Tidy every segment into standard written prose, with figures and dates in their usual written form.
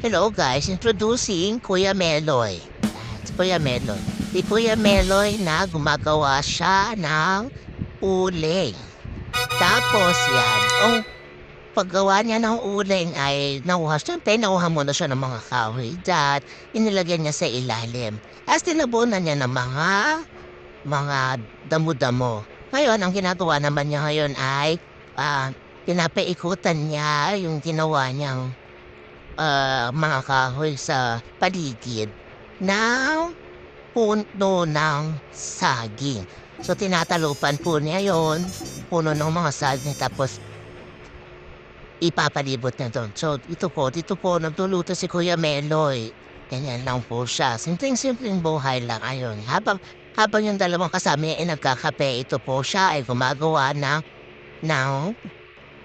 Hello guys, introducing Kuya Meloy. Si Kuya Meloy. Si Kuya Meloy na gumagawa siya ng uling. Tapos yan, ang paggawa niya ng uling ay siyempre nauha muna siya ng mga kahoy at inilagyan niya sa ilalim. As tinabunan niya ng mga damo-damo. Ngayon, ang ginagawa naman niya ngayon ay pinapaikutan niya yung ginawa niyang mga kahoy sa paligid ng puno ng saging. So, tinatalupan po niya yon puno ng mga saging tapos ipapalibot niya doon. So, dito po, nagluluto si Kuya Meloy. Ganyan lang po siya. Simpleng-simpleng buhay lang ayon. Habang yung dalawang kasama ay nagkakape, ito po siya ay gumagawa ng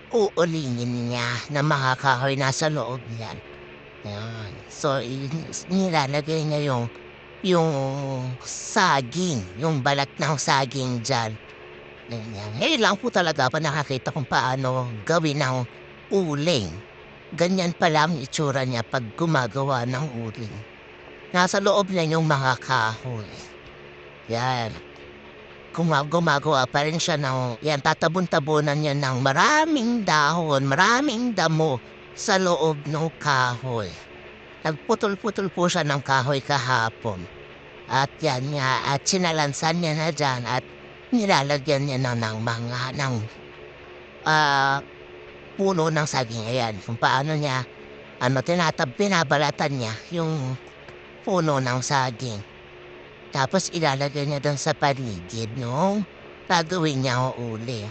uulingin niya ng mga kahoy nasa loob niyan. Ayan. So, nilalagay niya yung saging, yung balat ng saging diyan. Ganyan. Ngayon lang po talaga pa nakakita kung paano gawin ng uling. Ganyan pala ang itsura niya pag gumagawa ng uling. Nasa loob niya yung mga kahoy. Yan. Gumagawa pa rin siya yan, tatabon-tabunan niya ng maraming dahon, maraming damo sa loob ng kahoy. Nagputol-putol po siya ng kahoy kahapon. At yan nga, at sinalansan niya na dyan at nilalagyan niya ng puno ng saging. Ayan, kung paano niya, binabalatan niya yung puno ng saging. Tapos ilalagay niya doon sa paligid nung gagawin niya ang uli.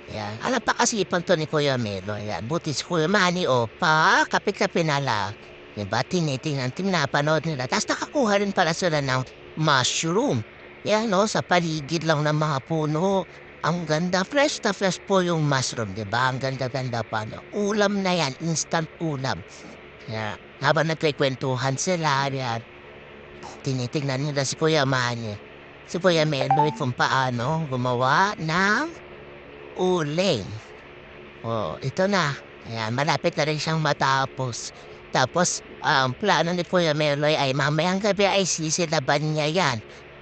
Yan. Napakasipag to ni Kuya Melo. Yan. Buti si Kuya Manny, kape-kape na lang. Diba? Tinapanood nila. Tapos nakakuha rin pala sila ng mushroom. Yan, sa paligid lang ng mga puno. Ang ganda. Fresh na fresh po yung mushroom, diba? Ang ganda-ganda pa. Ulam na yan. Instant ulam. Yan. Habang nagkikwentuhan sila, yan. Tinitingnan nila si Kuya Manny. Si Kuya Meloy kung paano gumawa ng uling. Ito na. Ayan, malapit na rin siyang matapos. Tapos, ang plano ni Kuya Meloy ay mamayang gabi ay sisilaban niya yan.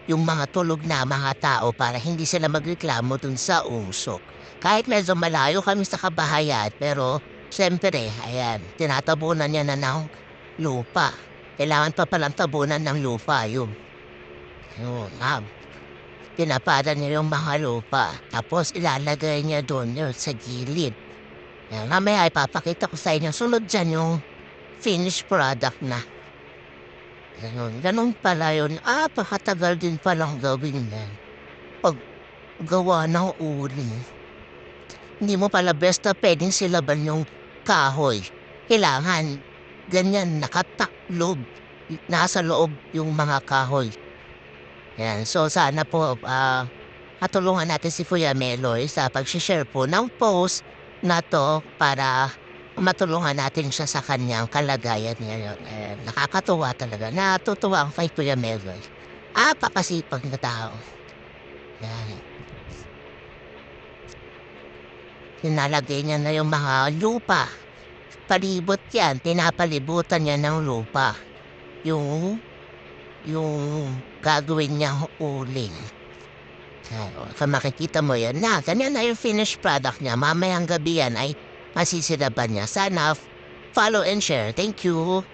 Yung mga tulog na mga tao para hindi sila magreklamo dun sa usok. Kahit medyo malayo kami sa kabahayan, pero siyempre, ayan, tinatabunan niya na ng lupa. Kailangan pa palang tabunan ng lupa yun. Pinapada niya yung mga lupa. Tapos ilalagay niya doon yun sa gilid. Yan, mamaya ipapakita ko sa inyo. Sunod dyan yung finished product na. Ganun pala yun. Pakatagal din palang gawin yan. Paggawa ng uling. Hindi mo pala besta pwedeng silaban yung kahoy. Kailangan ganyan nakataklob. Nasa loob yung mga kahoy. Yan. So sana po matulungan natin si Kuya Meloy sa pag-share po ng post na to para matulungan natin siya sa kanyang kalagayan ngayon. Nakakatuwa talaga. Natutuwa ang kay Kuya Meloy. Pakasipag na tao. Yan. Tinalagay niya na yung mga lupa. Palibot yan. Pinapalibutan niya ng lupa. Yung gagawin niyang uling. Kung makikita mo yan na, ganyan na yung finished product niya. Mamayang gabi yan ay masisilaban niya. Sana follow and share. Thank you.